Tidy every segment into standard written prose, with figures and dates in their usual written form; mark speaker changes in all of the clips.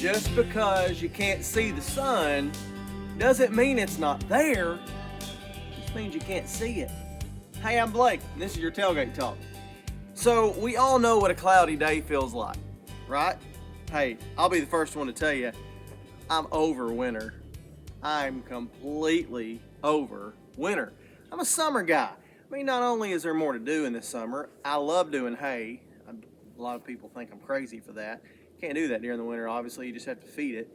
Speaker 1: just because you can't see the sun doesn't mean it's not there. It just means you can't see it. Hey, I'm Blake, and this is your Tailgate Talk. So, we all know what a cloudy day feels like, right? Hey, I'll be the first one to tell you, I'm over winter. I'm completely over winter. I'm a summer guy. I mean, not only is there more to do in the summer, I love doing hay. A lot of people think I'm crazy for that. Can't do that during the winter, obviously. You just have to feed it.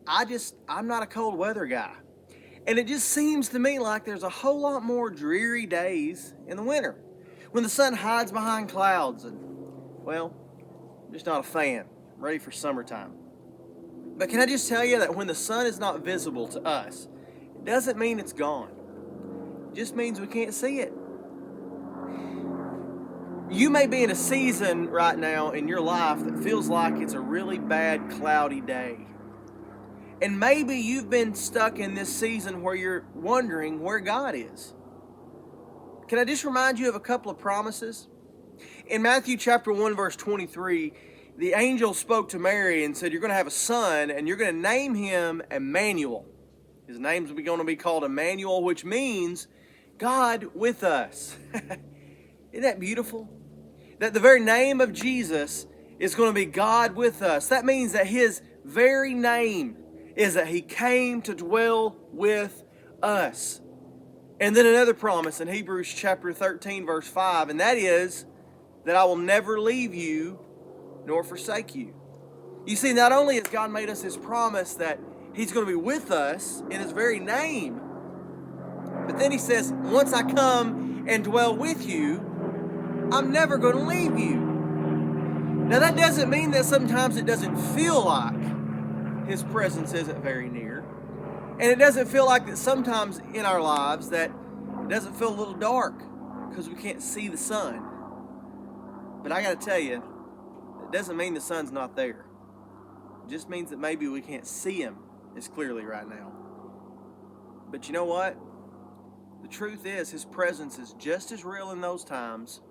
Speaker 1: I'm not a cold weather guy. And it just seems to me like there's a whole lot more dreary days in the winter when the sun hides behind clouds. And, well, I'm just not a fan. I'm ready for summertime. But can I just tell you that when the sun is not visible to us, it doesn't mean it's gone. It just means we can't see it. You may be in a season right now in your life that feels like it's a really bad, cloudy day. And maybe you've been stuck in this season where you're wondering where God is. Can I just remind you of a couple of promises? In Matthew chapter 1, verse 23, the angel spoke to Mary and said, you're going to have a son, and you're going to name him Emmanuel. His name's going to be called Emmanuel, which means God with us. Isn't that beautiful? That the very name of Jesus is going to be God with us. That means that his very name is that he came to dwell with us. And then another promise in Hebrews chapter 13, verse 5, and that is that I will never leave you nor forsake you. You see, not only has God made us his promise that he's going to be with us in his very name, but then he says, once I come and dwell with you, I'm never going to leave you. Now that doesn't mean that sometimes it doesn't feel like his presence isn't very near. And it doesn't feel like that sometimes in our lives that it doesn't feel a little dark because we can't see the sun. But I got to tell you, it doesn't mean the sun's not there. It just means that maybe we can't see him as clearly right now. But you know what? The truth is his presence is just as real in those times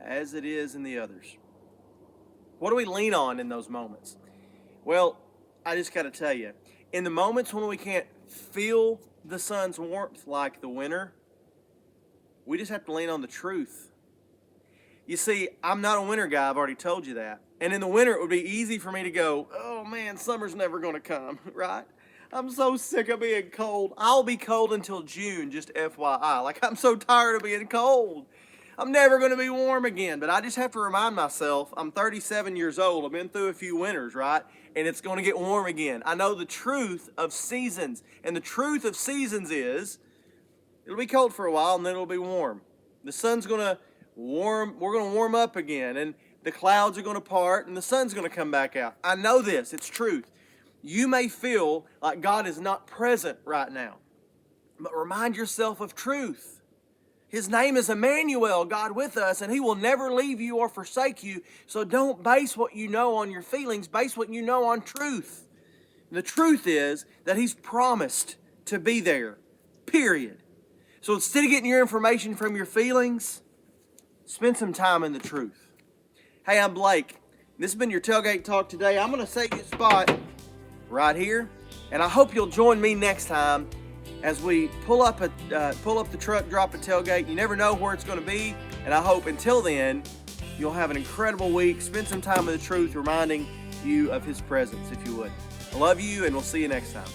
Speaker 1: as it is in the others. What do we lean on in those moments? Well, I just got to tell you, in the moments when we can't feel the sun's warmth like the winter, we just have to lean on the truth. You see, I'm not a winter guy, I've already told you that. And in the winter, it would be easy for me to go, oh man, summer's never going to come, right? I'm so sick of being cold. I'll be cold until June, just FYI. Like, I'm so tired of being cold. I'm never going to be warm again. But I just have to remind myself, I'm 37 years old. I've been through a few winters, right? And it's going to get warm again. I know the truth of seasons. And the truth of seasons is, it'll be cold for a while and then it'll be warm. The sun's going to warm, we're going to warm up again. And the clouds are going to part and the sun's going to come back out. I know this, it's truth. You may feel like God is not present right now. But remind yourself of truth. His name is Emmanuel, God with us, and he will never leave you or forsake you. So don't base what you know on your feelings. Base what you know on truth. The truth is that he's promised to be there, period. So instead of getting your information from your feelings, spend some time in the truth. Hey, I'm Blake. This has been your Tailgate Talk today. I'm going to save you a spot right here, and I hope you'll join me next time as we pull up the truck, drop a tailgate. You never know where it's going to be, and I hope until then you'll have an incredible week. Spend some time with the truth, reminding you of his presence, if you would. I love you, and we'll see you next time.